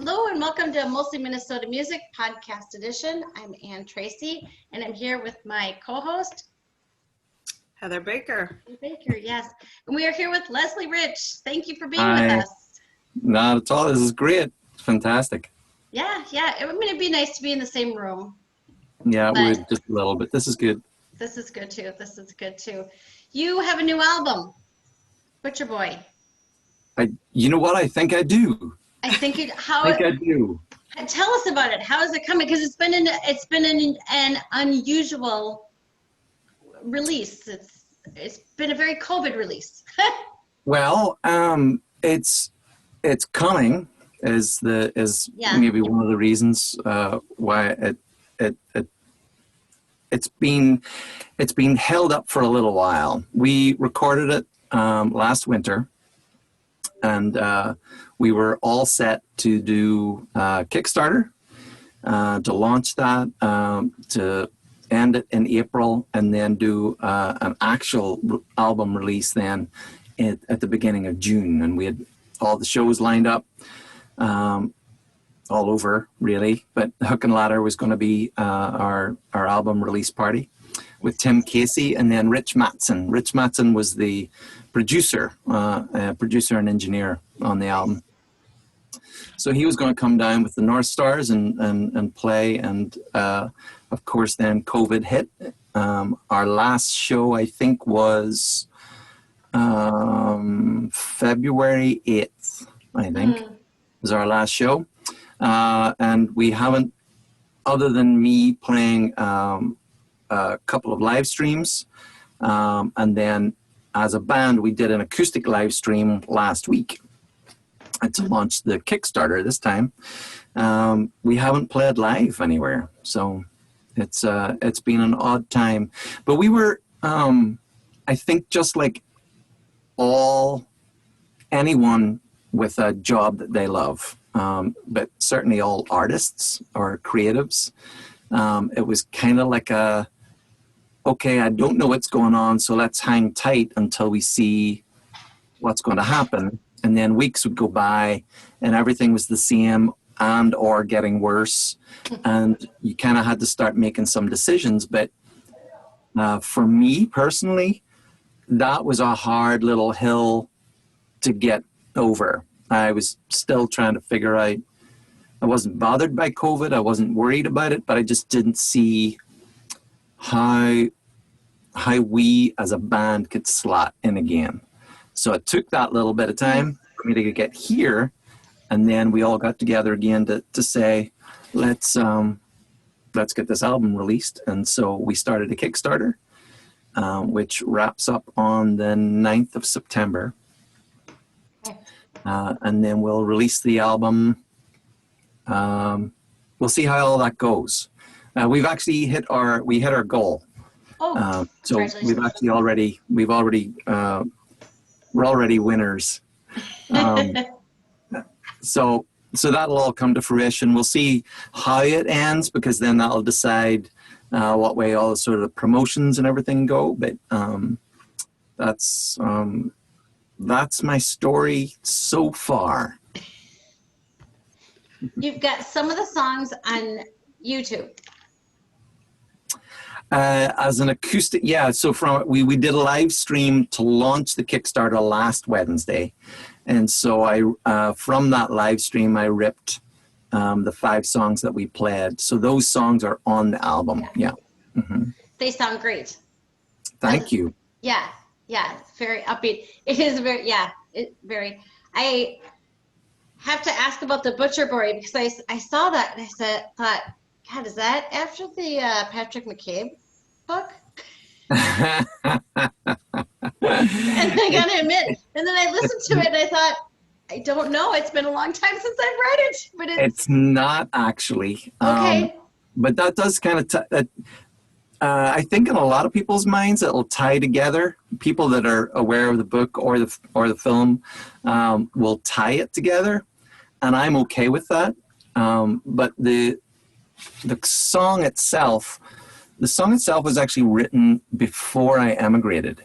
Hello and welcome to Mostly Minnesota Music Podcast Edition. I'm Ann Tracy and I'm here with my co-host Heather Baker. Yes. And we are here with Leslie Rich. Thank you for being Hi. with us. Not at all. This is great. It's fantastic. Yeah. I mean, it'd be nice to be in the same room. Yeah, But- it would just a little bit. This is good. This is good too. You have a new album, Butcher Boy. You know what? I think I do. I think it. I do. Tell us about it. How is it coming? Because it's been an unusual release. It's been a very COVID release. Well, it's coming is Yeah. maybe one of the reasons why it's been held up for a little while. We recorded it last winter, and we were all set to do Kickstarter to launch that, to end it in April, and then do an actual album release then at the beginning of June. And we had all the shows lined up all over, really. But Hook and Ladder was going to be our album release party with Tim Casey and then Rich Mattson. Rich Mattson was the producer and engineer on the album. So he was going to come down with the North Stars and play. And of course, then COVID hit. Our last show, I think, was February 8th, I think, was our last show. And we haven't, other than me playing a couple of live streams, and then as a band, we did an acoustic live stream last week to launch the Kickstarter this time. We haven't played live anywhere, so it's been an odd time. But we were, I think, just like anyone with a job that they love, but certainly all artists or creatives, it was kind of like okay, I don't know what's going on, so let's hang tight until we see what's going to happen. And then weeks would go by and everything was the same and or getting worse. And you kind of had to start making some decisions. But for me personally, that was a hard little hill to get over. I was still trying to figure out, I wasn't bothered by COVID. I wasn't worried about it, but I just didn't see how we as a band could slot in again. So it took that little bit of time for me to get here, and then we all got together again to say, let's get this album released. And so we started a Kickstarter, which wraps up on the 9th of September. And then we'll release the album. We'll see how all that goes. We've actually hit our goal. So we're already winners. So that'll all come to fruition. We'll see how it ends, because then that'll decide what way all the sort of promotions and everything go. But that's my story so far. You've got some of the songs on YouTube. As an acoustic, yeah. So we did a live stream to launch the Kickstarter last Wednesday, and so I from that live stream I ripped the 5 songs that we played. So those songs are on the album. Yeah. Mm-hmm. They sound great. Thank you. Yeah, it's very upbeat. It is very. I have to ask about the Butcher Boy, because I saw that and thought, God, is that after the Patrick McCabe book? And I gotta admit, and then I listened to it and I thought, I don't know. It's been a long time since I've read it, but it's not actually. Okay. But that does kind of. I think in a lot of people's minds, it'll tie together. People that are aware of the book or the film will tie it together, and I'm okay with that. But the song itself was actually written before I emigrated.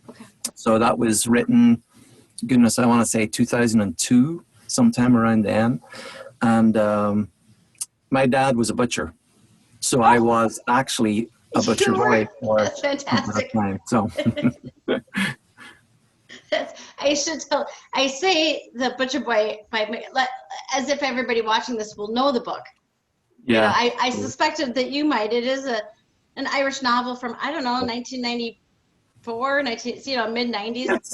Okay. So that was written, goodness, I want to say 2002, sometime around then. and my dad was a butcher, so I was actually a butcher You were? boy for That's a fantastic. time. So I should tell. I say the Butcher Boy as if everybody watching this will know the book. You know, yeah, I suspected that you might. It is an Irish novel from, I don't know, 1994, mid 90s, yeah,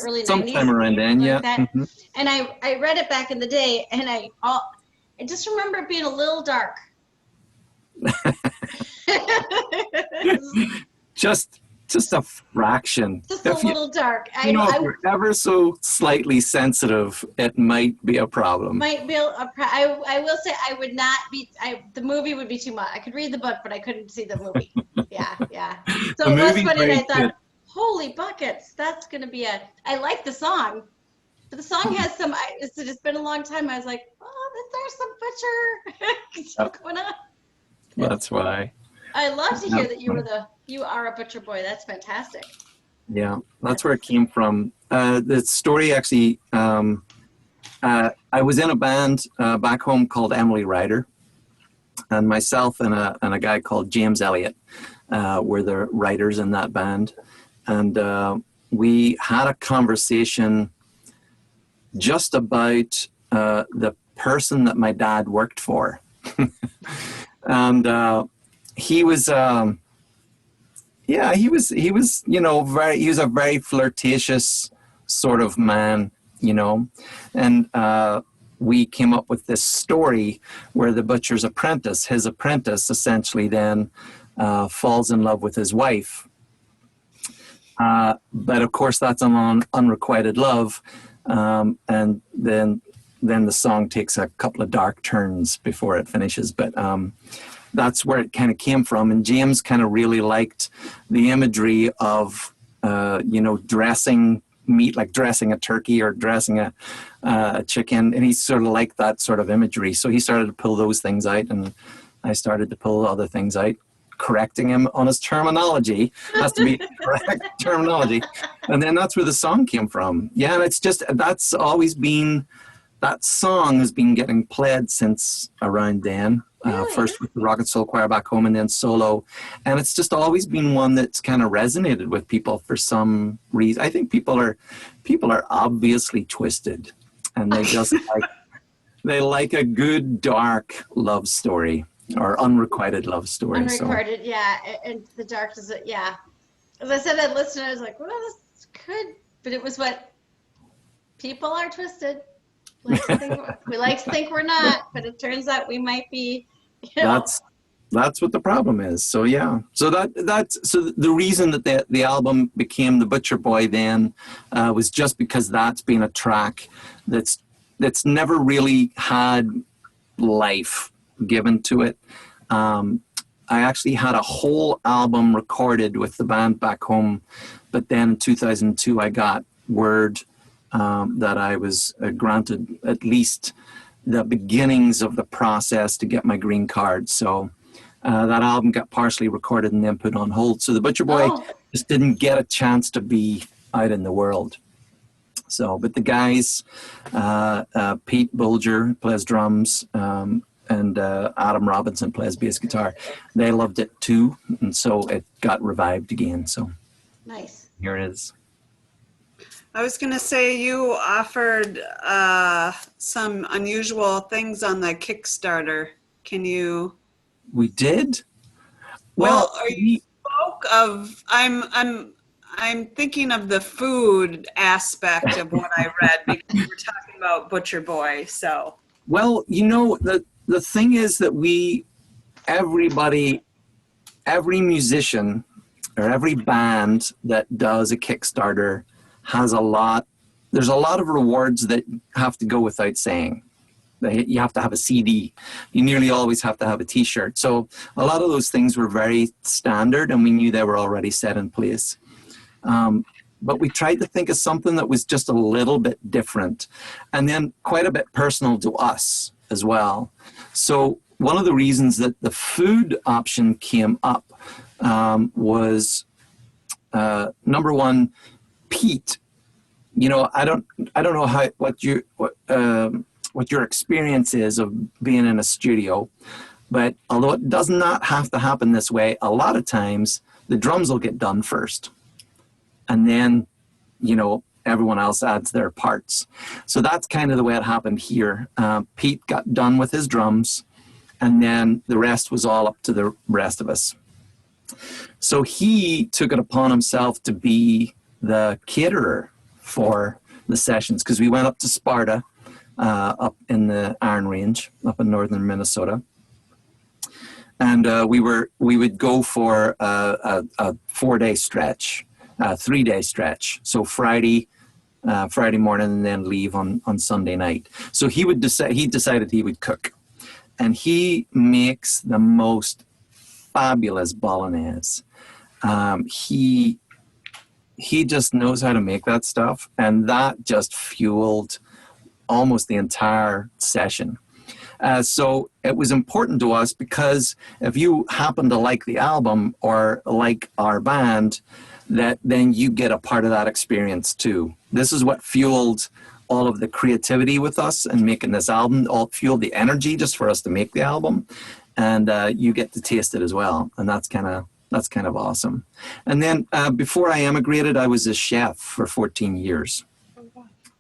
early 90s, sometime around then. like Yeah. that. Mhm. And I read it back in the day, and I just remember it being a little dark. Just a fraction. Just a If you, little dark. you know, if I you're ever so slightly sensitive, it might be a problem. might be I will say I would not be. The movie would be too much. I could read the book, but I couldn't see the movie. Yeah, yeah. So The it was movie's funny, and very I thought, good. holy buckets, that's gonna be I like the song, but the song has some. It's been a long time. I was like, oh, there's some butcher going on. That's why. I love to hear that you are a butcher boy. That's fantastic. Yeah, that's where it came from. The story actually, I was in a band back home called Emily Ryder, and myself and a guy called James Elliott were the writers in that band. And we had a conversation just about the person that my dad worked for. And he was he was he was a very flirtatious sort of man, and we came up with this story where the butcher's apprentice, his apprentice, essentially then falls in love with his wife, but of course that's an unrequited love, and then the song takes a couple of dark turns before it finishes, but that's where it kind of came from. And James kind of really liked the imagery of, dressing meat, like dressing a turkey or dressing a chicken. And he sort of liked that sort of imagery. So he started to pull those things out, and I started to pull other things out, correcting him on his terminology. Has to be correct terminology. And then that's where the song came from. Yeah, and it's just, that's always been, that song has been getting played since around then. Really? First with the Rocket Soul Choir back home, and then solo. And it's just always been one that's kind of resonated with people for some reason. I think people are obviously twisted, and they just they like a good dark love story or unrequited love story. Unrequited, yeah. And the dark is it, yeah. As I said, I listened, I was like, well, this could, but it was what people are twisted. We like to think we're not, but it turns out we might be. That's what the problem is. So yeah. So so the reason that the album became The Butcher Boy then was just because that's been a track that's never really had life given to it. I actually had a whole album recorded with the band back home, but then in 2002 I got word that I was granted at least the beginnings of the process to get my green card. So that album got partially recorded and then put on hold. So The Butcher Boy just didn't get a chance to be out in the world. So, but the guys, Pete Bulger plays drums, and Adam Robinson plays bass guitar. They loved it too, and so it got revived again. So Nice. here it is. I was going to say you offered some unusual things on the Kickstarter. Can you? We did. Well, you spoke of. I'm thinking of the food aspect of what I read because we were talking about Butcher Boy. So. Well, the thing is that every musician or every band that does a Kickstarter has there's a lot of rewards that have to go without saying. You have to have a CD. You nearly always have to have a t-shirt. So a lot of those things were very standard, and we knew they were already set in place. But we tried to think of something that was just a little bit different, and then quite a bit personal to us as well. So one of the reasons that the food option came up was number one, Pete. I don't know what your experience is of being in a studio. But although it does not have to happen this way, a lot of times the drums will get done first. And then, you know, everyone else adds their parts. So that's kind of the way it happened here. Pete got done with his drums, and then the rest was all up to the rest of us. So he took it upon himself to be the caterer for the sessions, because we went up to Sparta, up in the Iron Range, up in northern Minnesota. And we would go for a 4-day stretch, a 3-day stretch. So Friday morning, and then leave on Sunday night. So he decided he would cook, and he makes the most fabulous bolognese. He just knows how to make that stuff, and that just fueled almost the entire session. So it was important to us, because if you happen to like the album or like our band, that then you get a part of that experience too. This is what fueled all of the creativity with us and making this album, all fueled the energy just for us to make the album. And you get to taste it as well. And that's kind of awesome. And then before I emigrated, I was a chef for 14 years.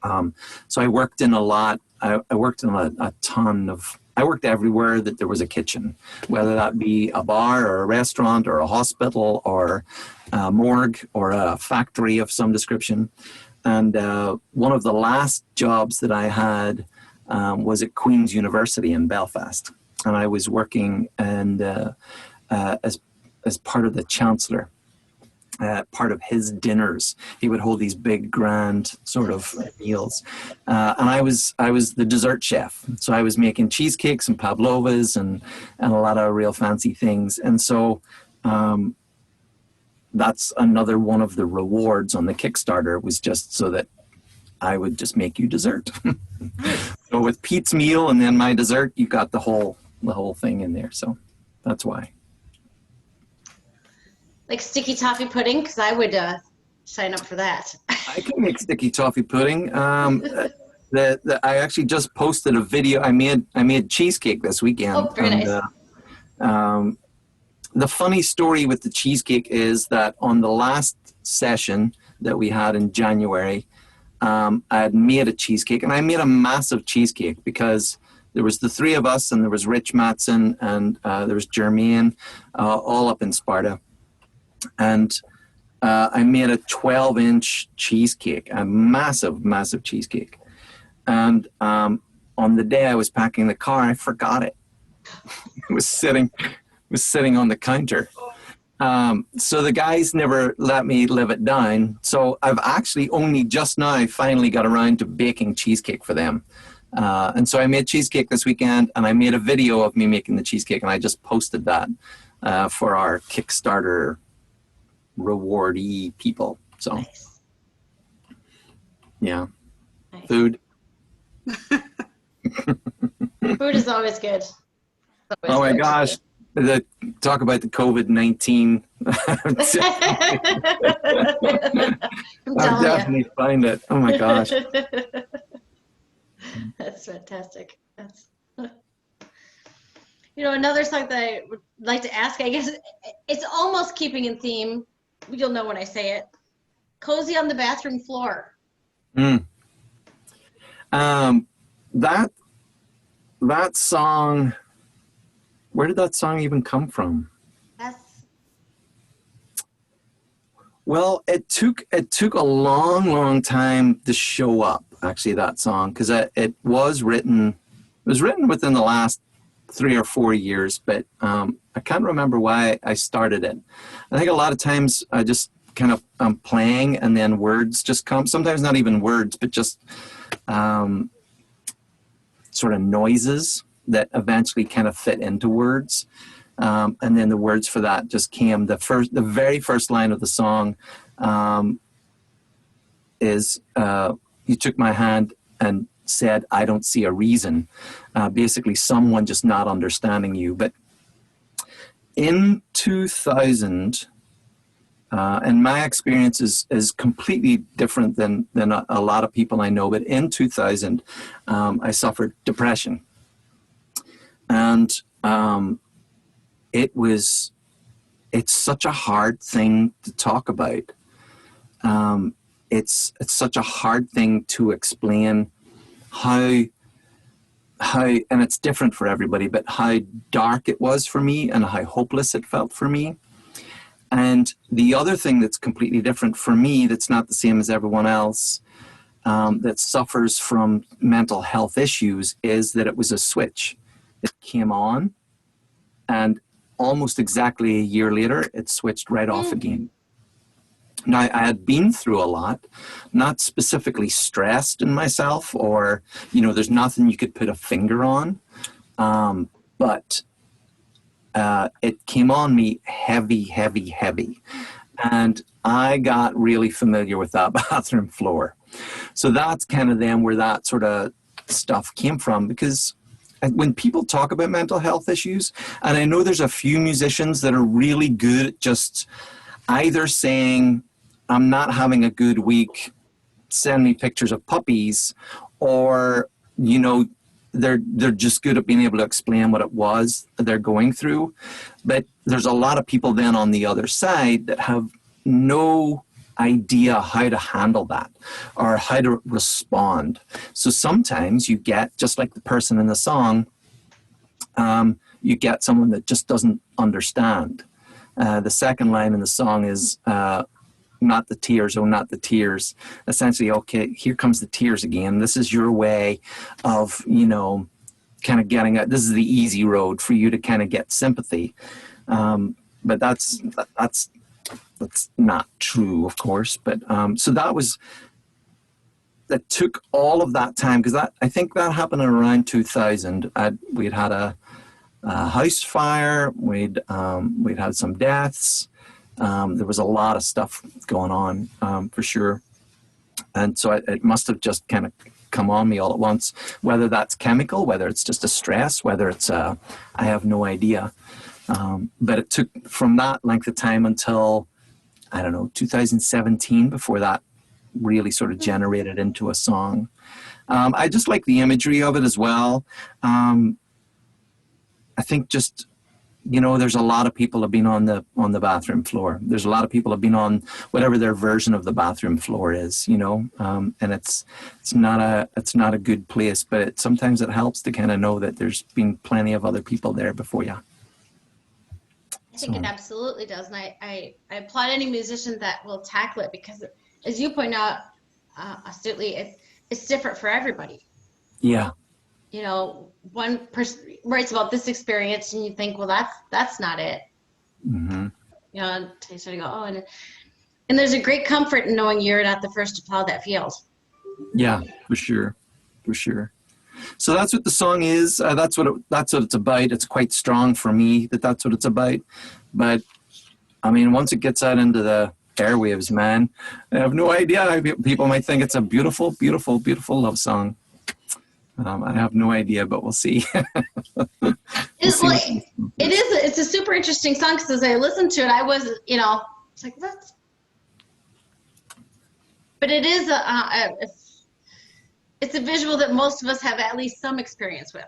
So I worked in a lot. I worked in a ton of, I worked everywhere that there was a kitchen, whether that be a bar or a restaurant or a hospital or a morgue or a factory of some description. And one of the last jobs that I had was at Queen's University in Belfast. And I was working as part of the chancellor. Part of his dinners, he would hold these big, grand sort of meals, and I was the dessert chef. So I was making cheesecakes and pavlovas and a lot of real fancy things. And so that's another one of the rewards on the Kickstarter, was just so that I would just make you dessert. So with Pete's meal and then my dessert, you got the whole thing in there. So that's why. Like sticky toffee pudding, because I would sign up for that. I can make sticky toffee pudding. I actually just posted a video. I made cheesecake this weekend. Oh, very nice. The funny story with the cheesecake is that on the last session that we had in January, I had made a cheesecake, and I made a massive cheesecake because there was the three of us, and there was Rich Matson, and there was Jermaine, all up in Sparta. And I made a 12-inch cheesecake, a massive, massive cheesecake. And on the day I was packing the car, I forgot it. It was sitting on the counter. So the guys never let me live it down. So I've actually only just now finally got around to baking cheesecake for them. And so I made cheesecake this weekend, and I made a video of me making the cheesecake, and I just posted that for our Kickstarter rewardee people. So Nice. Yeah. Nice. Food. Food is always good. Oh my gosh. Talk about the COVID-19. I'll definitely find it. Oh my gosh. That's fantastic. Another song that I would like to ask, I guess it's almost keeping in theme. You'll know when I say it. Cozy on the Bathroom Floor. That song, where did that song even come from? Well, it took a long time to show up, actually, that song, because it was written within the last 3 or 4 years, but I can't remember why I started it. I think a lot of times I just kind of I'm playing, and then words just come. Sometimes not even words, but just sort of noises that eventually kind of fit into words. And then the words for that just came. The very first line of the song is "You took my hand and said, I don't see a reason." Basically, someone just not understanding you. But in 2000, And my experience is completely different than a lot of people I know. But in 2000, I suffered depression. And it's such a hard thing to talk about. It's such a hard thing to explain how, and it's different for everybody, but how dark it was for me and how hopeless it felt for me. And the other thing that's completely different for me, that's not the same as everyone else, that suffers from mental health issues, is that it was a switch. It came on, and almost exactly a year later, it switched right off again. Now, I had been through a lot, not specifically stressed in myself, or, there's nothing you could put a finger on, but it came on me heavy, heavy, heavy. And I got really familiar with that bathroom floor. So that's kind of then where that sort of stuff came from, because when people talk about mental health issues, and I know there's a few musicians that are really good at just either saying, I'm not having a good week, send me pictures of puppies, or, they're just good at being able to explain what it was they're going through. But there's a lot of people then on the other side that have no idea how to handle that or how to respond. So sometimes you get, just like the person in the song, you get someone that just doesn't understand. The second line in the song is, not the tears, oh, not the tears. Essentially, okay, here comes the tears again. This is your way of, kind of getting this is the easy road for you to kind of get sympathy. But that's not true, of course. But so that took all of that time, because I think that happened around 2000. We'd had a house fire. We'd had some deaths. There was a lot of stuff going on, for sure. And so it must have just kind of come on me all at once, whether that's chemical, whether it's just a stress, whether it's I have no idea. But it took from that length of time until, 2017 before that really sort of generated into a song. I just like the imagery of it as well. I think just, there's a lot of people have been on the bathroom floor. There's a lot of people have been on whatever their version of the bathroom floor is, and it's not a good place, but sometimes it helps to kind of know that there's been plenty of other people there before you. I think it absolutely does. And I applaud any musician that will tackle it, because as you point out, astutely, it's different for everybody. Yeah. One person writes about this experience and you think, well, that's not it. Mm-hmm. And you sort of go, oh, and there's a great comfort in knowing you're not the first to plow that field. Yeah, for sure. So that's what the song is. That's what it's about. It's quite strong for me that's what it's about. But once it gets out into the airwaves, man, I have no idea. People might think it's a beautiful, beautiful, beautiful love song. I have no idea, but we'll see. It's a super interesting song, because as I listened to it, I was, it's like, what? But it is it's a visual that most of us have at least some experience with.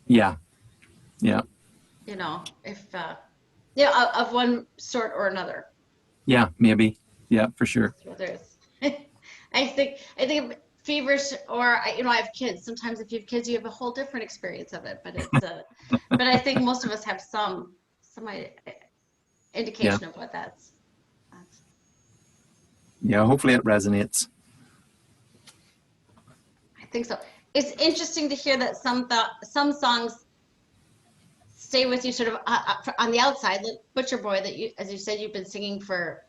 Yeah. If of one sort or another. Yeah, maybe. Yeah, for sure. Whether it's, I think feverish, or I have kids. Sometimes if you have kids, you have a whole different experience of it. But it's but I think most of us have some indication of what that's. Yeah, hopefully it resonates. I think so. It's interesting to hear that some songs stay with you sort of on the outside, like Butcher Boy, that you, as you said, you've been singing for.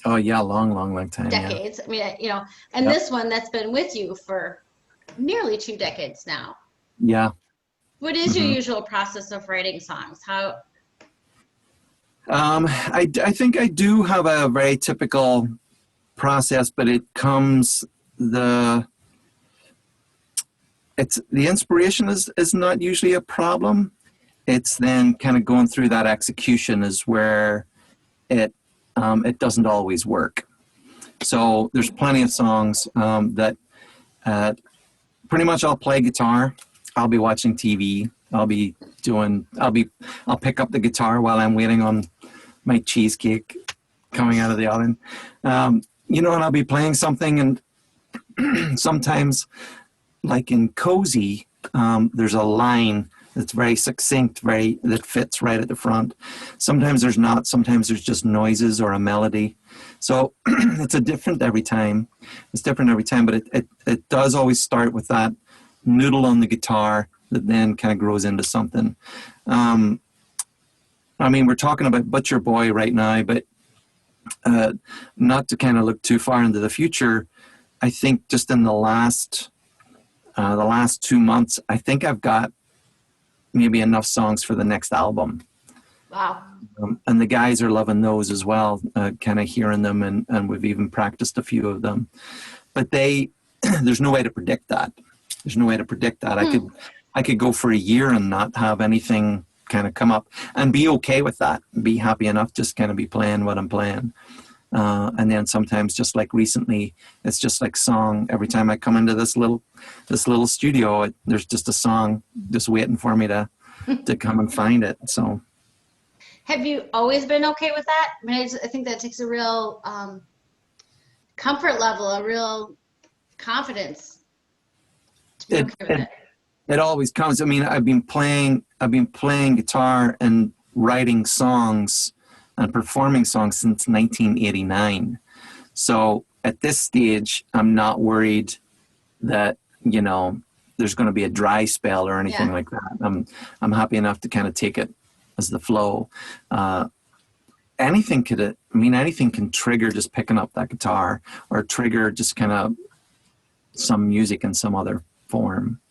Oh yeah, long time. Decades. Yeah. And this one that's been with you for nearly 2 decades now. Yeah. What is your usual process of writing songs? How? I think I do have a very typical process, but the inspiration is not usually a problem. It's then kind of going through that execution is where it it doesn't always work. So there's plenty of songs that pretty much I'll play guitar, I'll be watching TV, I'll pick up the guitar while I'm waiting on my cheesecake coming out of the oven. And I'll be playing something, and sometimes, like in Cozy, there's a line that's very succinct, that fits right at the front. Sometimes there's not. Sometimes there's just noises or a melody. So it's different every time. It's different every time, but it does always start with that noodle on the guitar that then kind of grows into something. We're talking about Butcher Boy right now, but not to kind of look too far into the future. I think just in the last 2 months, I think I've got maybe enough songs for the next album. Wow. And the guys are loving those as well, kind of hearing them, and we've even practiced a few of them. But there's no way to predict that. There's no way to predict that. I could go for a year and not have anything kind of come up and be okay with that, be happy enough, just kind of be playing what I'm playing. And then sometimes, just like recently, it's just like song. Every time I come into this little studio, there's just a song just waiting for me to come and find it. So, have you always been okay with that? I think that takes a real comfort level, a real confidence to be okay with it. It always comes. I've been playing guitar and writing songs and performing songs since 1989. So at this stage, I'm not worried that, there's going to be a dry spell or anything like that. I'm happy enough to kind of take it as the flow. Anything can trigger just picking up that guitar, or trigger just kind of some music in some other form,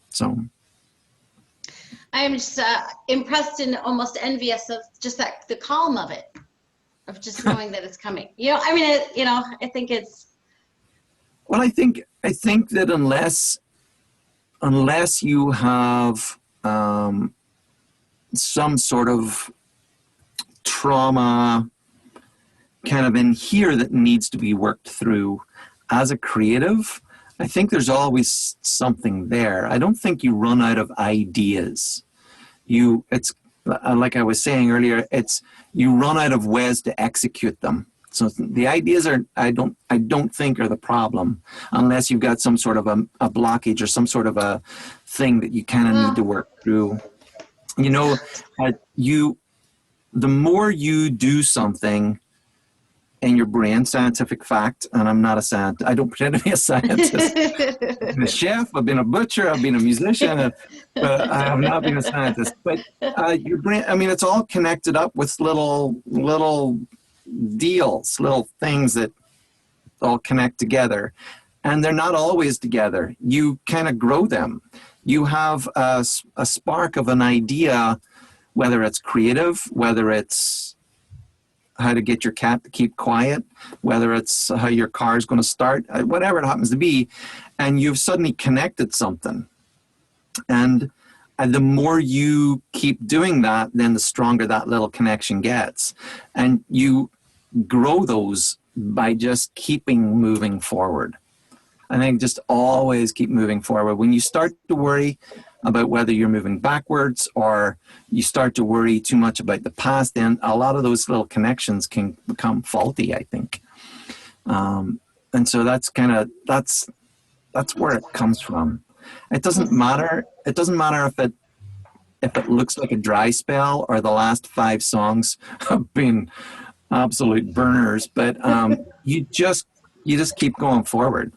so. I'm just impressed and almost envious of just the calm of it, of just knowing that it's coming. I think it's. Well, I think that unless you have some sort of trauma kind of in here that needs to be worked through as a creative, I think there's always something there. I don't think you run out of ideas. It's like I was saying earlier, you run out of ways to execute them. So the ideas I don't think are the problem, unless you've got some sort of a blockage or some sort of a thing that you kind of need to work through. The more you do something in your brain, scientific fact, and I'm not a scientist. I don't pretend to be a scientist. I've been a chef, I've been a butcher, I've been a musician, but I have not been a scientist. But your brain, it's all connected up with little deals, little things that all connect together. And they're not always together. You kind of grow them. You have a spark of an idea, whether it's creative, whether it's how to get your cat to keep quiet, whether it's how your car is going to start, whatever it happens to be, and you've suddenly connected something. And the more you keep doing that, then the stronger that little connection gets. And you grow those by just keeping moving forward. I think just always keep moving forward. When you start to worry about whether you're moving backwards, or you start to worry too much about the past, then a lot of those little connections can become faulty, I think. And so that's where it comes from. It doesn't matter. It doesn't matter if it looks like a dry spell or the last 5 songs have been absolute burners, but you just keep going forward.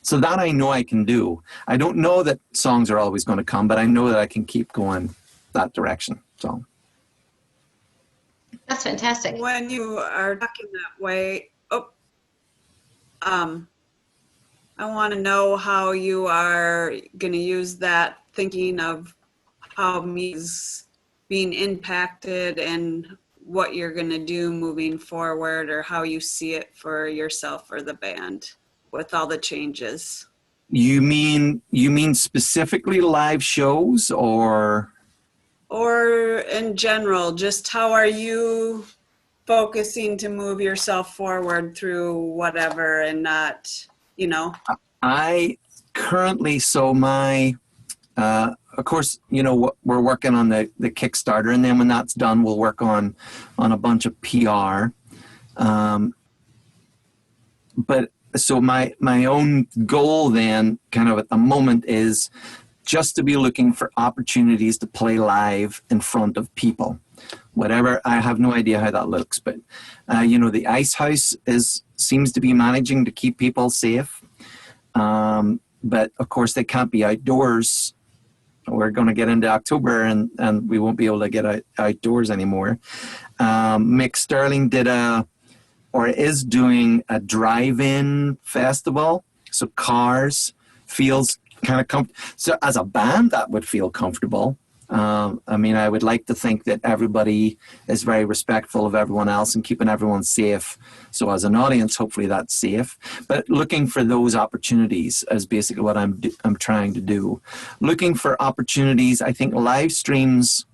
So that I know I can do. I don't know that songs are always going to come, but I know that I can keep going that direction. So that's fantastic. When you are talking that way, I want to know how you are going to use that, thinking of how music being impacted and what you're going to do moving forward, or how you see it for yourself or the band with all the changes. You mean specifically live shows, or in general, just how are you focusing to move yourself forward through whatever and not, you know. I currently, so my, of course, you know, we're working on the Kickstarter, and then when that's done, we'll work on a bunch of PR. But so my own goal then, kind of at the moment, is just to be looking for opportunities to play live in front of people. Whatever, I have no idea how that looks, but you know, the Ice House seems to be managing to keep people safe. But of course they can't be outdoors. We're going to get into October and we won't be able to get outdoors anymore. Mick Sterling is doing a drive-in festival. So cars feels kind of so as a band that would feel comfortable. I mean, I would like to think that everybody is very respectful of everyone else and keeping everyone safe. So as an audience, hopefully that's safe. But looking for those opportunities is basically what I'm trying to do. Looking for opportunities. I think live streams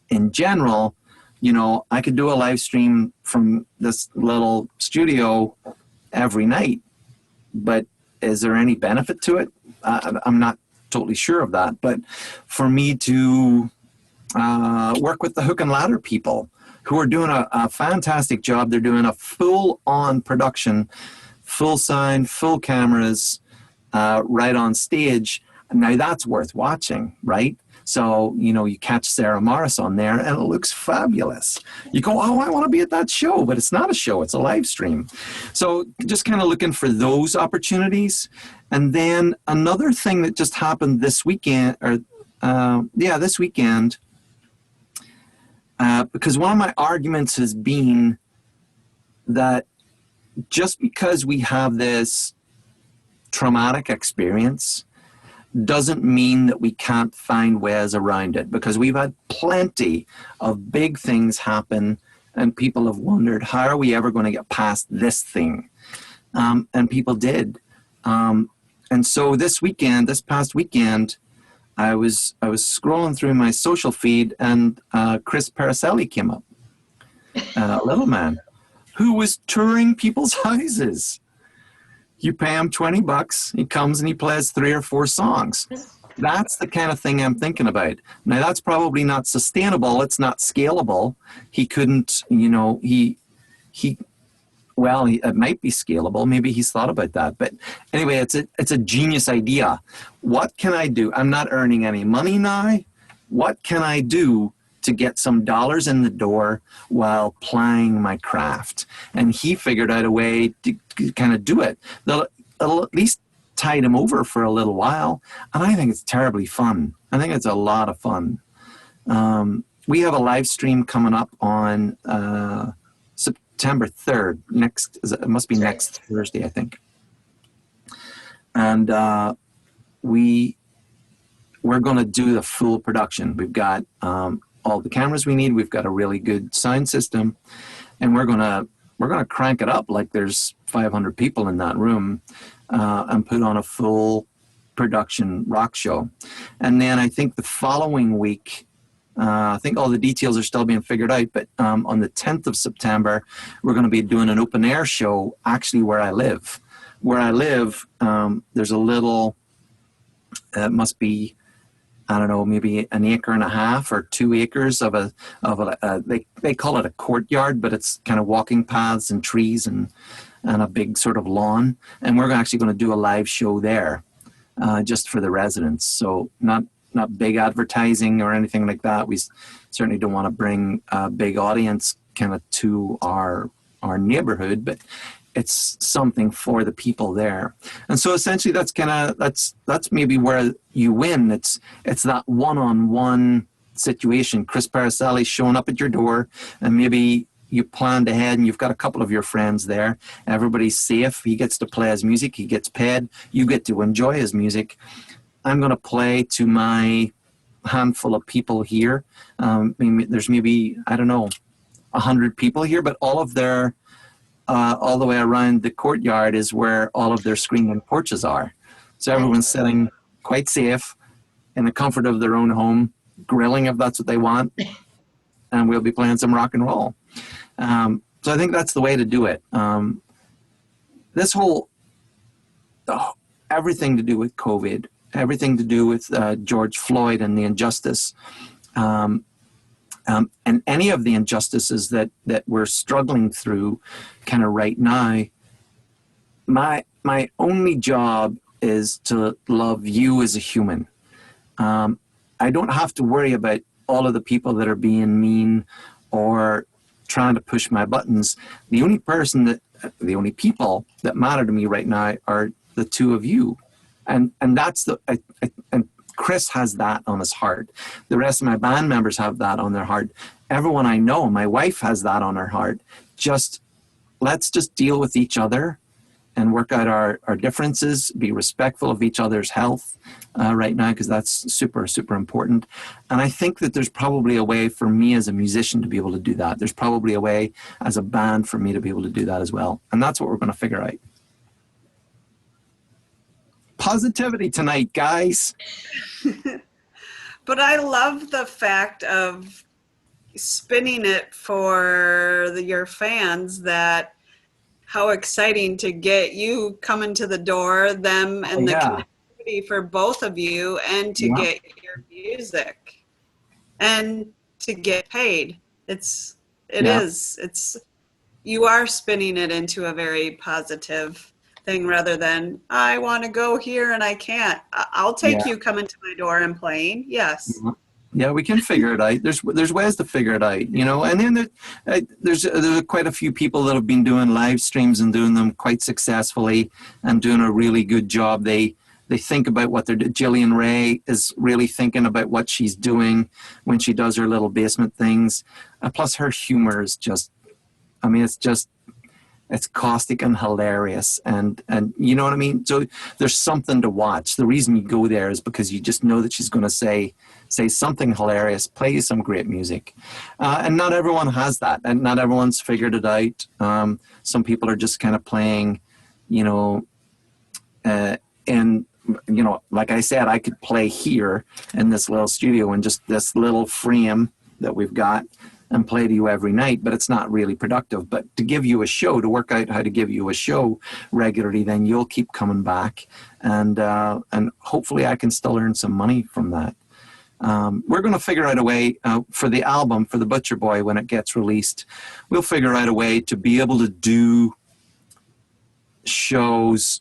in general, you know, I could do a live stream from this little studio every night, but is there any benefit to it? I'm not totally sure of that, but for me to work with the Hook and Ladder people who are doing a fantastic job. They're doing a full-on production, full sound, full cameras, right on stage. Now that's worth watching, right? So, you know, you catch Sarah Morris on there and it looks fabulous. You go, oh, I want to be at that show, but it's not a show, it's a live stream. So just kind of looking for those opportunities. And then another thing that just happened this weekend, this weekend, because one of my arguments has been that just because we have this traumatic experience doesn't mean that we can't find ways around it, because we've had plenty of big things happen and people have wondered, how are we ever going to get past this thing? And people did. And so this past weekend, I was scrolling through my social feed and Chris Paracelli came up, little man, who was touring people's houses. You pay him $20, he comes and he plays 3 or 4 songs. That's the kind of thing I'm thinking about. Now that's probably not sustainable. It's not scalable. He couldn't, you know, it might be scalable. Maybe he's thought about that. But anyway, it's a genius idea. What can I do? I'm not earning any money now. What can I do to get some dollars in the door while plying my craft? And he figured out a way to kind of do it. It'll at least tide him over for a little while. And I think it's terribly fun. I think it's a lot of fun. We have a live stream coming up on September 3rd. It must be next Thursday, I think. And we're going to do the full production. We've got all the cameras we need. We've got a really good sound system, and we're gonna crank it up like there's 500 people in that room, and put on a full production rock show. And then I think the following week, I think all the details are still being figured out, but on the 10th of September, we're going to be doing an open air show actually where I live. Where I live, there's a little, it must be, I don't know, maybe 1.5 acres or 2 acres of they call it a courtyard, but it's kind of walking paths and trees and a big sort of lawn. And we're actually going to do a live show there, just for the residents. So not big advertising or anything like that. We certainly don't want to bring a big audience kind of to our neighborhood, but it's something for the people there. And so essentially that's maybe where you win. It's that one-on-one situation. Chris Paracelli showing up at your door, and maybe you planned ahead and you've got a couple of your friends there. Everybody's safe. He gets to play his music. He gets paid. You get to enjoy his music. I'm going to play to my handful of people here. There's maybe, I don't know, 100 people here, but all of their all the way around the courtyard is where all of their screened-in porches are. So everyone's sitting quite safe in the comfort of their own home, grilling if that's what they want, and we'll be playing some rock and roll. So I think that's the way to do it. This whole, everything to do with COVID, everything to do with George Floyd and the injustice, and any of the injustices that we're struggling through kind of right now, my only job is to love you as a human. I don't have to worry about all of the people that are being mean or trying to push my buttons. The only people that matter to me right now are the two of you. And that's and Chris has that on his heart. The rest of my band members have that on their heart. Everyone I know, my wife has that on her heart. Let's just deal with each other and work out our differences, be respectful of each other's health right now, because that's super, super important. And I think that there's probably a way for me as a musician to be able to do that. There's probably a way as a band for me to be able to do that as well. And that's what we're going to figure out. Positivity tonight, guys. But I love the fact of spinning it for your fans, that how exciting to get you coming to the door, them and the connectivity for both of you, and to get your music and to get paid. You are spinning it into a very positive thing, rather than I want to go here and I can't. I'll take you coming to my door and playing. Yes. Yeah, we can figure it out. There's ways to figure it out, you know. And then there's quite a few people that have been doing live streams and doing them quite successfully and doing a really good job. They think about what they're doing. Jillian Ray is really thinking about what she's doing when she does her little basement things. Plus her humor is just, I mean, it's caustic and hilarious, and you know what I mean? So there's something to watch. The reason you go there is because you just know that she's going to say something hilarious, play you some great music. And not everyone has that, and not everyone's figured it out. Some people are just kind of playing, you know, and, you know, like I said, I could play here in this little studio in just this little frame that we've got and play to you every night, but it's not really productive. But to give you a show, to work out how to give you a show regularly, then you'll keep coming back, and hopefully I can still earn some money from that. We're going to figure out a way for the album, for the Butcher Boy, when it gets released. We'll figure out a way to be able to do shows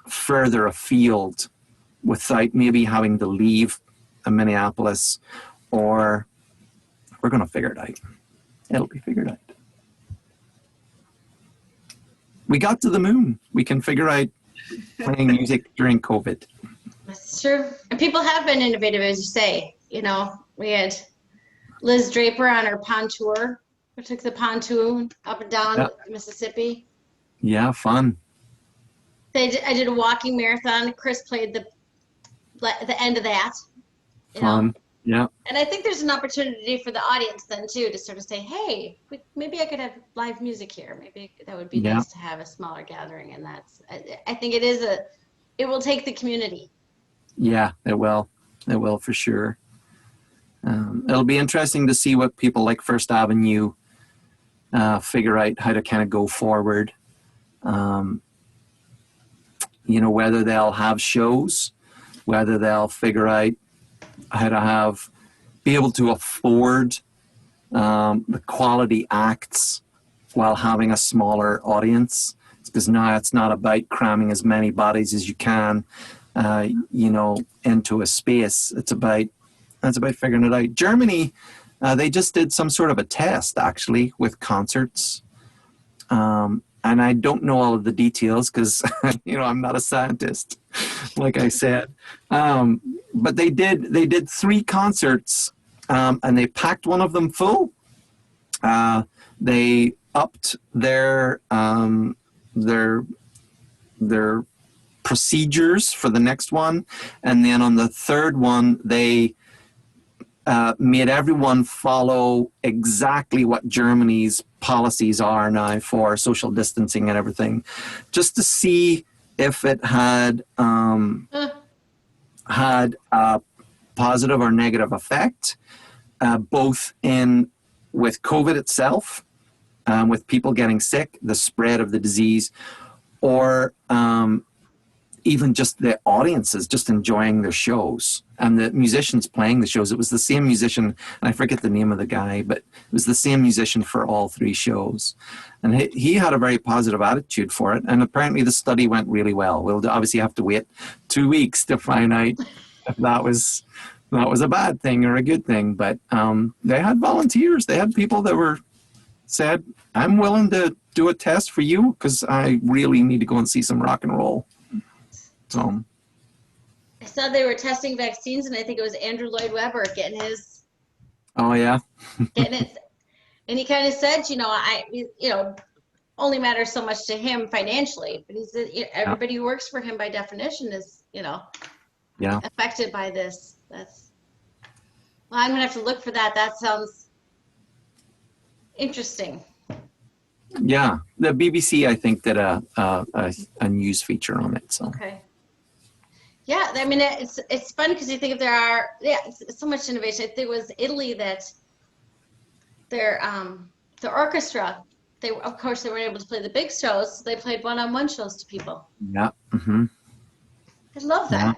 further afield without maybe having to leave Minneapolis, or we're going to figure it out. It'll be figured out. We got to the moon. We can figure out playing music during COVID. That's true. And people have been innovative, as you say. You know, we had Liz Draper on her pontour. We took the pontoon up and down Mississippi. Yeah, fun. I did a walking marathon. Chris played the end of that. Fun. Yeah. And I think there's an opportunity for the audience then too to sort of say, hey, maybe I could have live music here. Maybe that would be nice to have a smaller gathering. And I think it will take the community. Yeah, it will. It will for sure. It'll be interesting to see what people like First Avenue figure out how to kind of go forward. You know, whether they'll have shows, whether they'll figure out how to be able to afford the quality acts while having a smaller audience. Because now it's not about cramming as many bodies as you can, you know, into a space. It's about figuring it out. Germany, they just did some sort of a test actually with concerts. And I don't know all of the details because, you know, I'm not a scientist, like I said. But they did 3 concerts, and they packed one of them full. They upped their procedures for the next one, and then on the third one, they made everyone follow exactly what Germany's policies are now for social distancing and everything, just to see if it had had a positive or negative effect, both with COVID itself with people getting sick, the spread of the disease, or even just the audiences just enjoying their shows and the musicians playing the shows. It was the same musician, and I forget the name of the guy, but it was the same musician for all three shows. And he had a very positive attitude for it. And apparently the study went really well. We'll obviously have to wait 2 weeks to find out if that was a bad thing or a good thing. But they had volunteers. They had people that said, I'm willing to do a test for you because I really need to go and see some rock and roll. So I saw they were testing vaccines, and I think it was Andrew Lloyd Webber getting his. Oh yeah. Getting it, and he kind of said, only matters so much to him financially, but he said everybody who works for him by definition is, affected by this. Well, I'm gonna have to look for that. That sounds interesting. Yeah, the BBC I think did a news feature on it. So. Okay. Yeah, I mean it's fun because you think if there are it's so much innovation. I think it was Italy that their the orchestra, they of course they weren't able to play the big shows, so they played one-on-one shows to people. Yeah. Mm-hmm. I love that.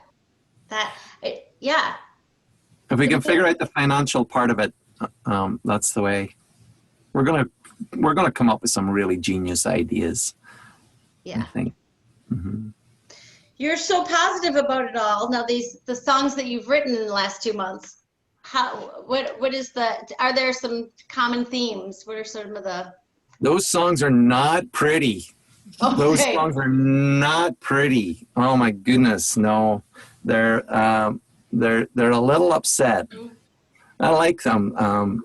Yeah. If we can figure out the financial part of it, that's the way. We're gonna come up with some really genius ideas. Yeah. I think. Mm-hmm. You're so positive about it all. Now the songs that you've written in the last 2 months, are there some common themes? What are some of the? Those songs are not pretty. Okay. Those songs are not pretty. Oh my goodness, no. They're a little upset. I like them.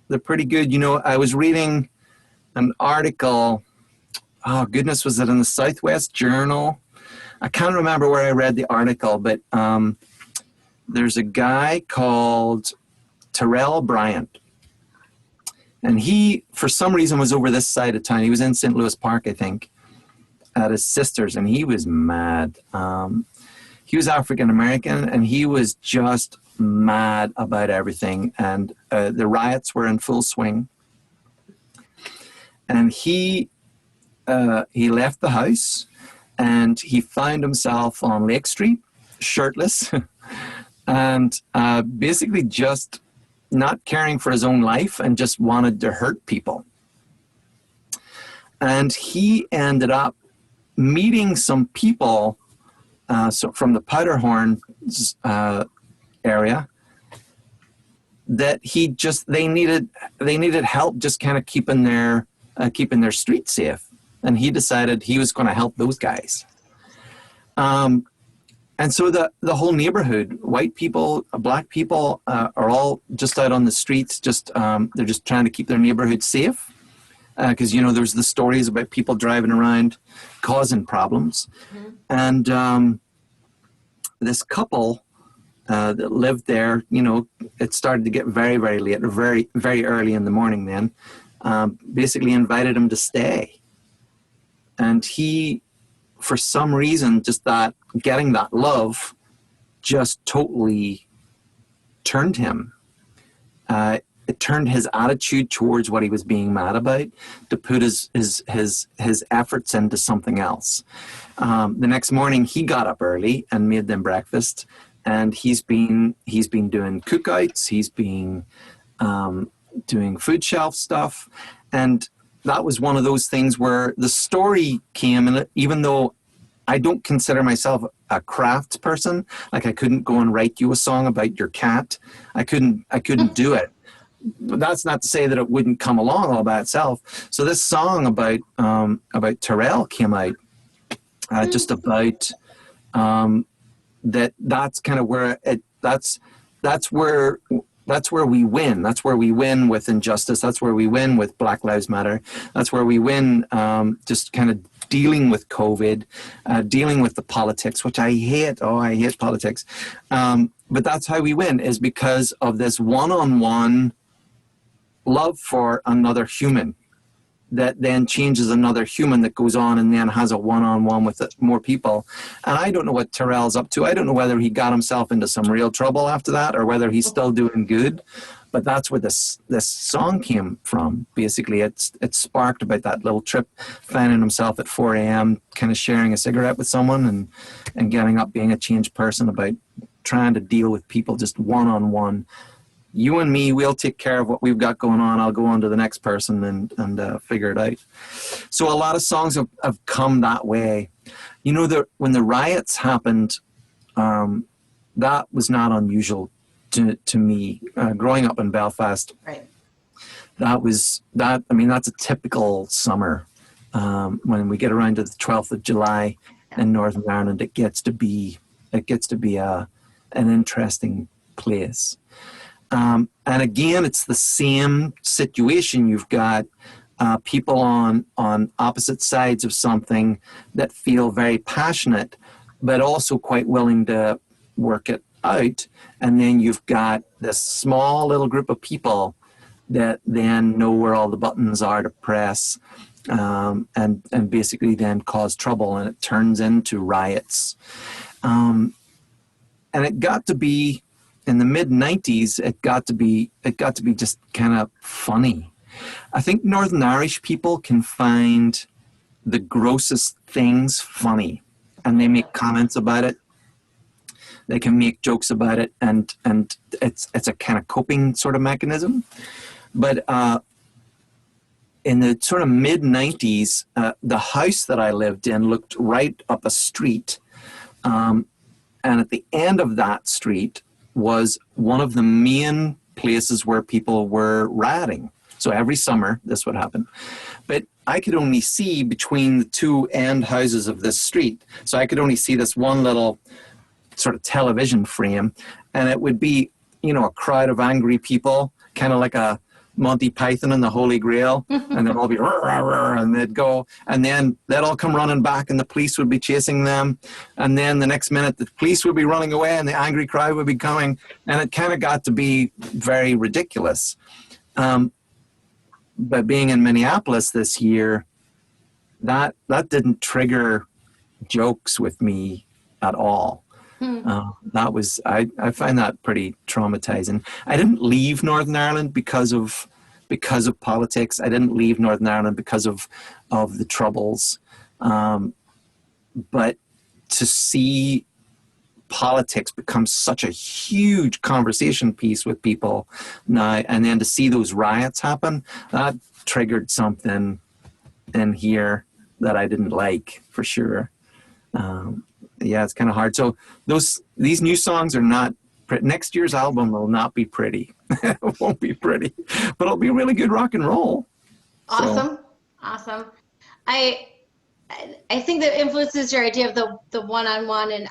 They're pretty good. I was reading an article. Oh goodness, was it in the Southwest Journal? I can't remember where I read the article, but there's a guy called Terrell Bryant. And he, for some reason, was over this side of town. He was in St. Louis Park, I think, at his sister's, and he was mad. He was African-American, and he was just mad about everything. And the riots were in full swing. And he left the house, and he found himself on Lake Street, shirtless, and basically just not caring for his own life and just wanted to hurt people. And he ended up meeting some people from the Powderhorn area that they needed help just kind of keeping their street safe. And he decided he was going to help those guys. And so the whole neighborhood, white people, black people, are all just out on the streets. They're just trying to keep their neighborhood safe. Because, there's the stories about people driving around causing problems. Mm-hmm. And this couple that lived there, it started to get very, very late, or very, very early in the morning then, basically invited him to stay. And he, for some reason, just getting that love just totally turned him. It turned his attitude towards what he was being mad about to put his efforts into something else. The next morning, he got up early and made them breakfast, and he's been doing cookouts. He's been doing food shelf stuff, and that was one of those things where the story came, and even though I don't consider myself a crafts person, like I couldn't go and write you a song about your cat. I couldn't do it. But that's not to say that it wouldn't come along all by itself. So this song about Terrell came out just about that. That's kind of where that's where we win. That's where we win with injustice. That's where we win with Black Lives Matter. That's where we win just kind of dealing with COVID, dealing with the politics, which I hate. Oh, I hate politics. But that's how we win, is because of this one-on-one love for another human. that then changes another human that goes on and then has a one-on-one with more people. And I don't know what Terrell's up to. I don't know whether he got himself into some real trouble after that or whether he's still doing good. But that's where this song came from. Basically, it's sparked about that little trip, finding himself at 4 a.m., kind of sharing a cigarette with someone and getting up, being a changed person, about trying to deal with people just one-on-one. You and me, we'll take care of what we've got going on. I'll go on to the next person and figure it out. So a lot of songs have come that way. You know, when the riots happened, that was not unusual to me. Growing up in Belfast, Right. that's a typical summer. When we get around to the 12th of July in Northern Ireland, it gets to be an interesting place. And again, it's the same situation. You've got people on opposite sides of something that feel very passionate, but also quite willing to work it out. And then you've got this small little group of people that then know where all the buttons are to press, and basically then cause trouble, and it turns into riots. And it got to be, in the mid-90s, it got to be just kind of funny. I think Northern Irish people can find the grossest things funny, and they make comments about it. They can make jokes about it, and it's a kind of coping sort of mechanism. But in the sort of mid-90s, the house that I lived in looked right up a street, and at the end of that street was one of the main places where people were rioting. So every summer this would happen. But I could only see between the two end houses of this street. So I could only see this one little sort of television frame, and it would be, you know, a crowd of angry people, kind of like a Monty Python and the Holy Grail, and they'd all be rah, rah, rah, and they'd go, and then they'd all come running back, and the police would be chasing them, and then the next minute the police would be running away, and the angry crowd would be coming, and it kind of got to be very ridiculous. But being in Minneapolis this year, that didn't trigger jokes with me at all. That was, I find that pretty traumatizing. I didn't leave Northern Ireland because of politics. I didn't leave Northern Ireland because of the troubles. But to see politics become such a huge conversation piece with people now, and then to see those riots happen, that triggered something in here that I didn't like, for sure. Yeah, it's kind of hard. So these new songs are not pretty. Next year's album will not be pretty. It won't be pretty, but it'll be really good rock and roll. Awesome. Awesome. I think that influences your idea of the one-on-one, and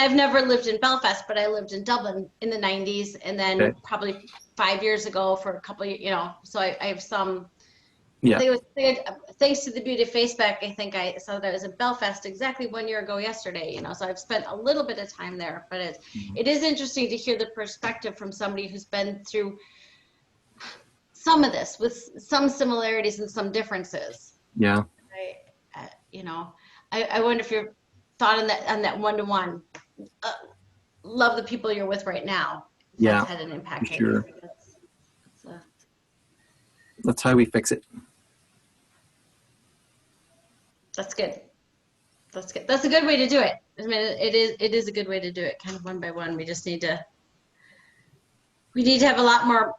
I've never lived in Belfast, but I lived in Dublin in the 90s, and then Okay. probably 5 years ago for a couple of, so I have some. Yeah. I think it was, thanks to the Beauty of Facebook, I think I saw that I was in Belfast exactly 1 year ago yesterday, so I've spent a little bit of time there, but it is interesting to hear the perspective from somebody who's been through some of this with some similarities and some differences. Yeah. I wonder if your thought on that one-to-one, love the people you're with right now. Yeah, That's had an impact. for sure. So. That's how we fix it. That's good. That's good. That's a good way to do it. I mean, it is a good way to do it, kind of one by one. We just need to have a lot more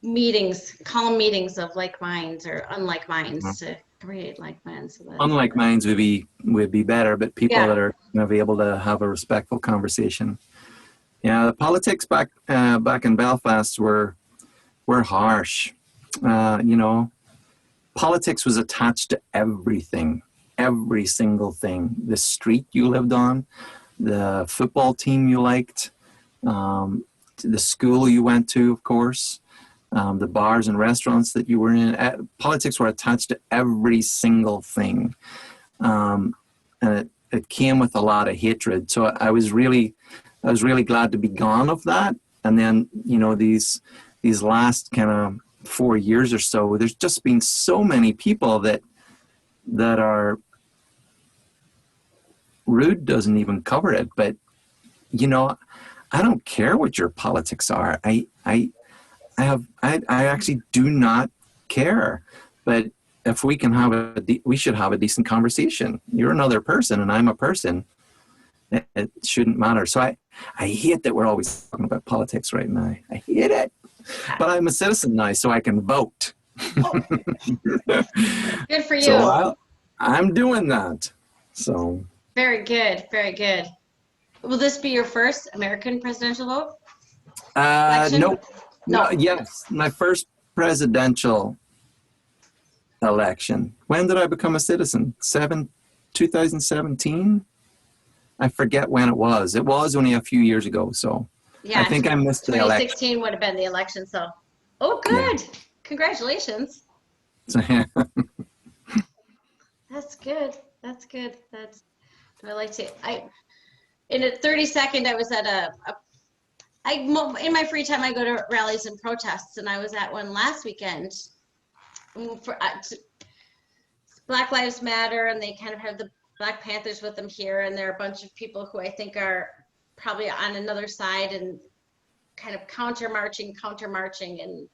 meetings, calm meetings of like minds or unlike minds to create like minds. So Unlike minds would be better, but people that are going to be able to have a respectful conversation. Yeah, the politics back in Belfast were harsh. Politics was attached to everything. Every single thing. The street you lived on, the football team you liked, the school you went to, of course, the bars and restaurants that you were in. Politics were attached to every single thing. And it came with a lot of hatred. So I was really glad to be gone of that. And then, these last kind of 4 years or so, there's just been so many people that are rude doesn't even cover it, but you know, I don't care what your politics are. I actually do not care. But if we can have we should have a decent conversation. You're another person and I'm a person. It shouldn't matter. So I hate that we're always talking about politics right now. I hate it. But I'm a citizen now, so I can vote. Oh. Good for you. So I'm doing that. So. Very good. Very good. Will this be your first American presidential vote? Nope. No. Yes, my first presidential election. When did I become a citizen? 2017? I forget when it was. It was only a few years ago, so Yeah, I think I missed the election. 2016 would have been the election, so. Oh, good. Yeah. Congratulations. So, yeah. That's good. That's good. I like to, in a 30-second, I was at in my free time, I go to rallies and protests, and I was at one last weekend for Black Lives Matter, and they kind of have the Black Panthers with them here, and there are a bunch of people who I think are probably on another side and kind of counter-marching, and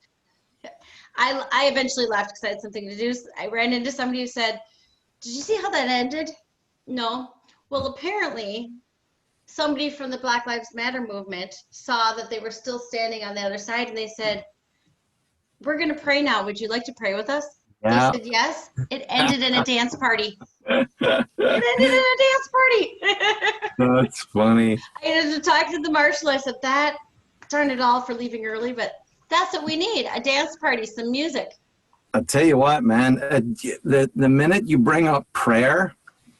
I eventually left because I had something to do. I ran into somebody who said, "Did you see how that ended?" No. Well, apparently somebody from the Black Lives Matter movement saw that they were still standing on the other side, and they said, "We're going to pray now. Would you like to pray with us?" Yeah. They said yes. It ended in a dance party. It ended in a dance party. That's funny. I had to talk to the marshal. I said, "That darn it all for leaving early, but that's what we need, a dance party, some music." I'll tell you what, man, the minute you bring up prayer,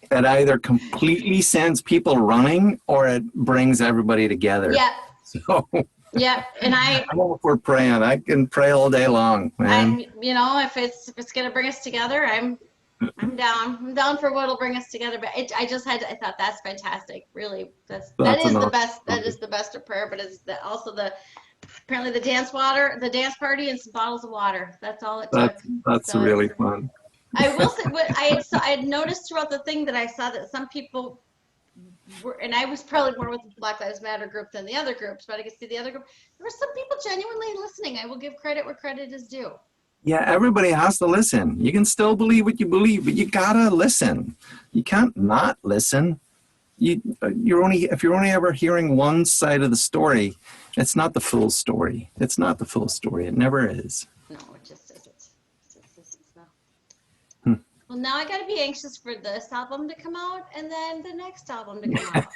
it either completely sends people running or it brings everybody together. Yeah. So Yeah, and I'm all for praying. I can pray all day long, man. if it's gonna bring us together, I'm down. I'm down for what'll bring us together. But I thought that's fantastic. Really, that is the best. That is the best of prayer. But it's also apparently the dance party and some bottles of water. That's all it took. That's So really fun. I will say, I had noticed throughout the thing that I saw that some people were, and I was probably more with the Black Lives Matter group than the other groups, but I could see the other group. There were some people genuinely listening. I will give credit where credit is due. Yeah, everybody has to listen. You can still believe what you believe, but you gotta listen. You can't not listen. If you're only ever hearing one side of the story, it's not the full story. It's not the full story. It never is. No, it just isn't. It's not. Well, now I got to be anxious for this album to come out and then the next album to come out.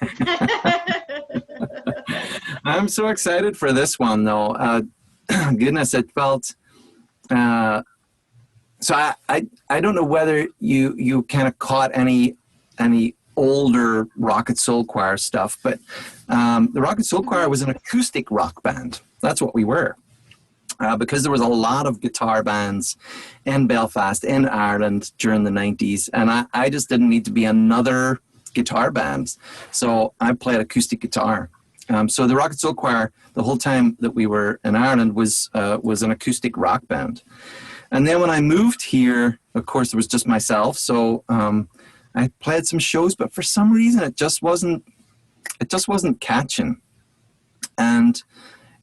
I'm so excited for this one, though. Goodness, it felt. So I don't know whether you kind of caught any older Rocket Soul Choir stuff, but the Rocket Soul Choir was an acoustic rock band. That's what we were. Because there was a lot of guitar bands in Belfast, in Ireland during the 90s, and I just didn't need to be another guitar band. So I played acoustic guitar. So the Rocket Soul Choir, the whole time that we were in Ireland, was an acoustic rock band. And then when I moved here, of course, it was just myself. So I played some shows, but for some reason, it just wasn't catching. And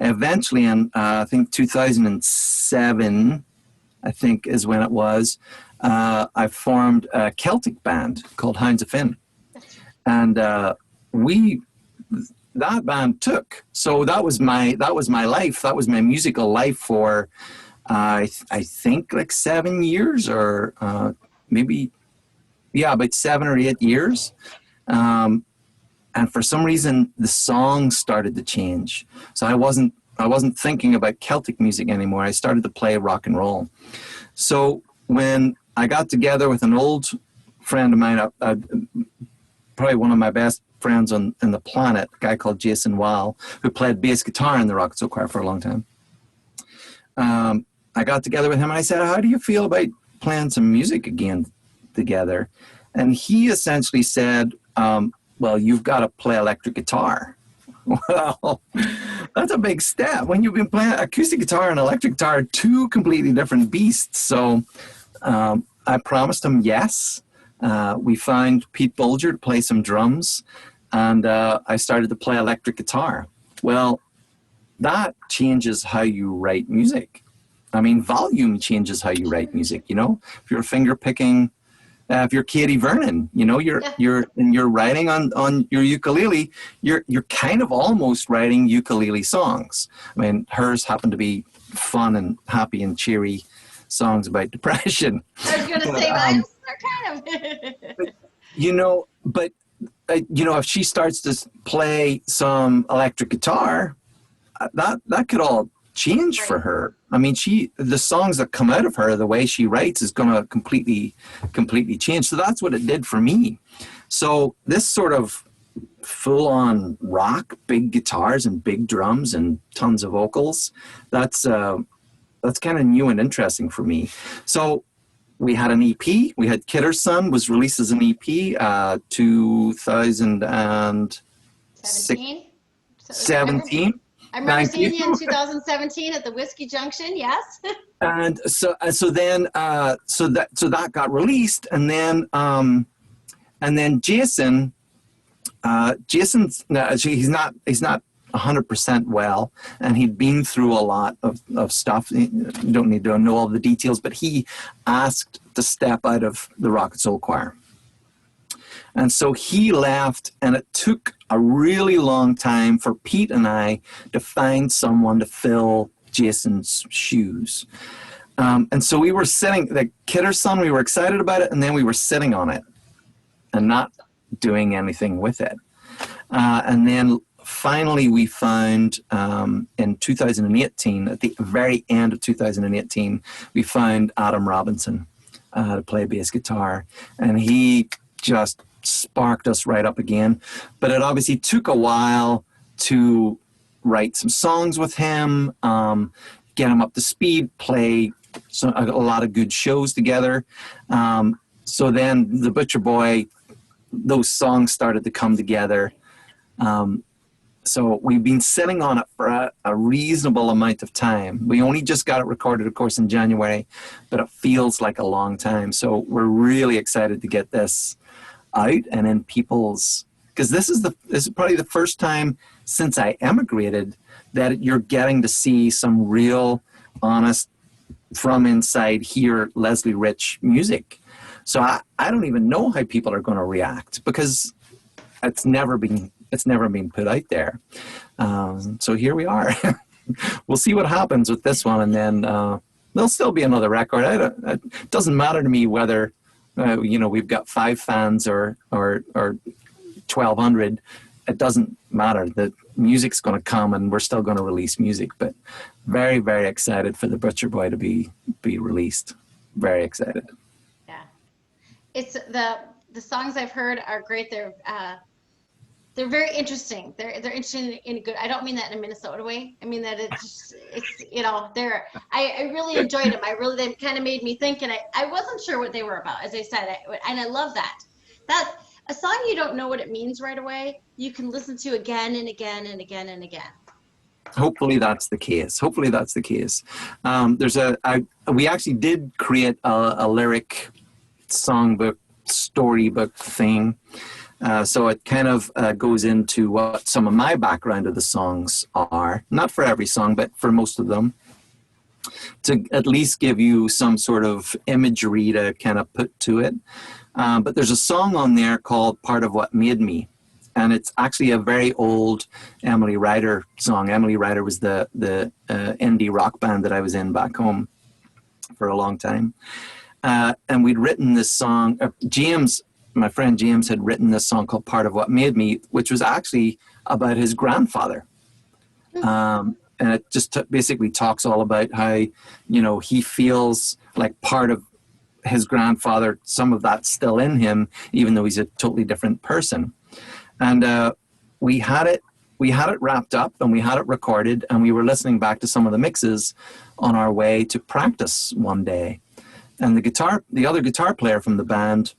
eventually, in I think 2007, I think is when it was, I formed a Celtic band called Hounds of Finn, and that band took. So that was my life. That was my musical life for I think like 7 years, or maybe about 7 or 8 years. And for some reason, the songs started to change. So I wasn't thinking about Celtic music anymore. I started to play rock and roll. So when I got together with an old friend of mine, probably one of my best friends on the planet, a guy called Jason Weil, who played bass guitar in the Rocket Soul Choir for a long time. I got together with him and I said, "How do you feel about playing some music again together?" And he essentially said, "Well, you've got to play electric guitar." Well, that's a big step. When you've been playing acoustic guitar and electric guitar, two completely different beasts. So I promised him yes. We found Pete Bulger to play some drums, and I started to play electric guitar. Well, that changes how you write music. I mean, volume changes how you write music, you know? If you're finger picking, if you're Katie Vernon, you know, you're writing on your ukulele, you're kind of almost writing ukulele songs. I mean, hers happen to be fun and happy and cheery songs about depression. I was going to say, they're kind of. You know, but, you know, if she starts to play some electric guitar, that could all change for her. I mean, the songs that come out of her, the way she writes is going to completely change. So that's what it did for me. So this sort of full-on rock, big guitars and big drums and tons of vocals, that's kind of new and interesting for me. So we had an EP. We had Kidder's Son was released as an EP, 2017. I remember seeing you in 2017 at the Whiskey Junction. Yes. And so that got released, and then Jason, Jason's he's not 100% well, and he'd been through a lot of stuff. You don't need to know all the details, but he asked to step out of the Rock and Soul Choir. And so he left, and it took a really long time for Pete and I to find someone to fill Jason's shoes. And so we were sitting, the Kidder's Son, we were excited about it, and then we were sitting on it and not doing anything with it. And then finally we found in 2018, at the very end of 2018, we found Adam Robinson to play bass guitar. And he just sparked us right up again. But it obviously took a while to write some songs with him, get him up to speed, play a lot of good shows together. So then the Butcher Boy, those songs started to come together. So we've been sitting on it for a reasonable amount of time. We only just got it recorded, of course, in January, but it feels like a long time. So we're really excited to get this out and in people's, because this is probably the first time since I emigrated that you're getting to see some real, honest, from inside here, Leslie Rich music. So I don't even know how people are going to react, because it's never been put out there. So here we are. We'll see what happens with this one, and then there'll still be another record. It doesn't matter to me whether we've got 5 fans or 1,200. It doesn't matter. The music's going to come, and we're still going to release music. But very, very excited for the Butcher Boy to be released. Very excited. Yeah, it's the songs I've heard are great. They're very interesting. They're interesting in a good. I don't mean that in a Minnesota way. I mean that it's I really enjoyed them. They kind of made me think, and I wasn't sure what they were about, as I said, and I love that. That a song you don't know what it means right away, you can listen to again and again and again and again. Hopefully that's the case. We actually did create a lyric songbook, storybook thing. So it kind of goes into what some of my background of the songs are, not for every song, but for most of them, to at least give you some sort of imagery to kind of put to it. But there's a song on there called Part of What Made Me. And it's actually a very old Emily Ryder song. Emily Ryder was the indie rock band that I was in back home for a long time. And we'd written this song, my friend James had written this song called Part of What Made Me, which was actually about his grandfather. And it just basically talks all about how, he feels like part of his grandfather, some of that's still in him, even though he's a totally different person. And we had it wrapped up, and we had it recorded, and we were listening back to some of the mixes on our way to practice one day. And the other guitar player from the band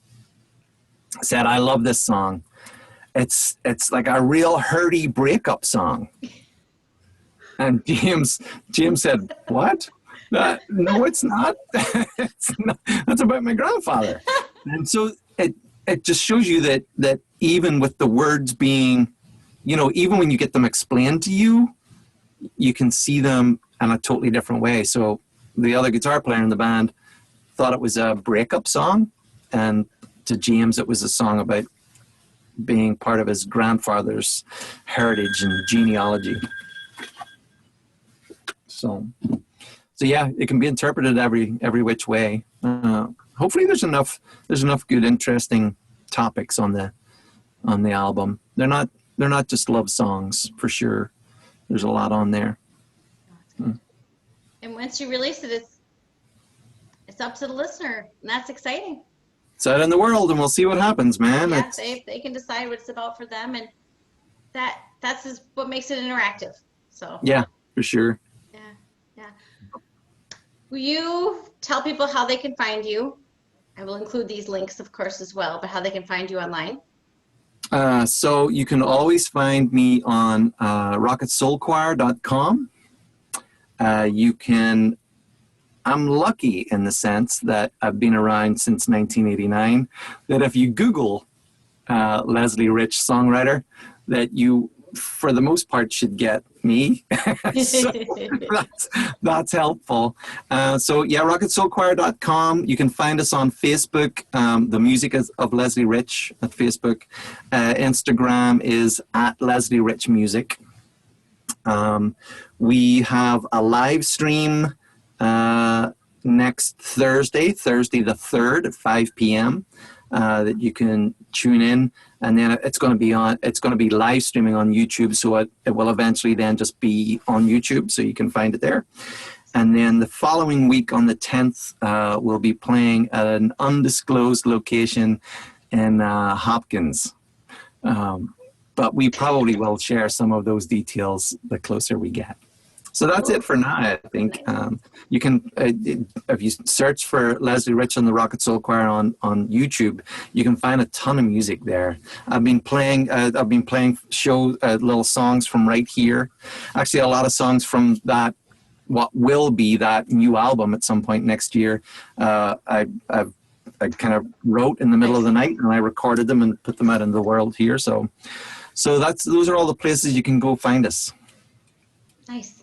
said, "I love this song." it's like a real hearty breakup song. And James said, "What? No, it's not. It's not. That's about my grandfather." And so it just shows you that even with the words being, even when you get them explained to you, you can see them in a totally different way. So the other guitar player in the band thought it was a breakup song, and to James it was a song about being part of his grandfather's heritage and genealogy. So yeah, it can be interpreted every which way. Hopefully, there's enough good, interesting topics on the album. They're not just love songs for sure. There's a lot on there. And once you release it, it's up to the listener, and that's exciting. It's out in the world, and we'll see what happens, man. Yeah, they can decide what it's about for them, and that's just what makes it interactive. So yeah, for sure. Yeah. Will you tell people how they can find you? I will include these links, of course, as well, but how they can find you online. So you can always find me on rocketsoulchoir.com. I'm lucky in the sense that I've been around since 1989, that if you Google Leslie Rich songwriter, that you, for the most part, should get me. So that's helpful. So yeah, rocketsoulchoir.com. You can find us on Facebook. The music of Leslie Rich at Facebook. Instagram is at Leslie Rich Music. We have a live stream next Thursday the 3rd at 5 p.m. That you can tune in, and then it's going to be live streaming on YouTube, so it will eventually then just be on YouTube, so you can find it there. And then the following week on the 10th, we'll be playing at an undisclosed location in Hopkins. But we probably will share some of those details the closer we get. So that's it for now, I think. You can, if you search for Leslie Rich and the Rocket Soul Choir on YouTube, you can find a ton of music there. I've been playing little songs from right here. Actually, a lot of songs from what will be that new album at some point next year. I kind of wrote in the middle of the night, and I recorded them and put them out in the world here. So those are all the places you can go find us. Nice.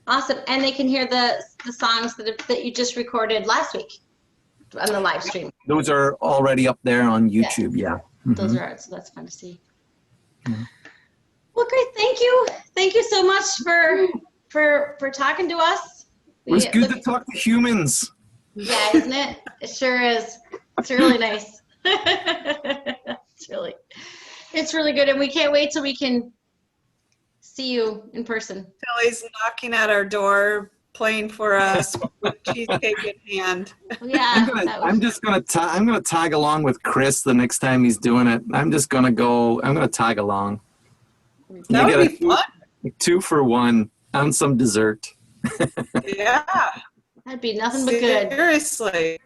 Awesome. And they can hear the songs that you just recorded last week on the live stream. Those are already up there on YouTube. Yeah. Mm-hmm. Those are, so that's fun to see. Mm-hmm. Well, great. Thank you. Thank you so much for talking to us. It was good to talk to humans. Yeah, isn't it? It sure is. It's really nice. It's really good. And we can't wait till we can see you in person. Tilly's knocking at our door, playing for us with cheesecake in hand. Yeah, I'm gonna tag along with Chris the next time he's doing it. I'm gonna tag along. That would be fun. 2 for 1 and some dessert. Yeah. That'd be nothing but good. Seriously.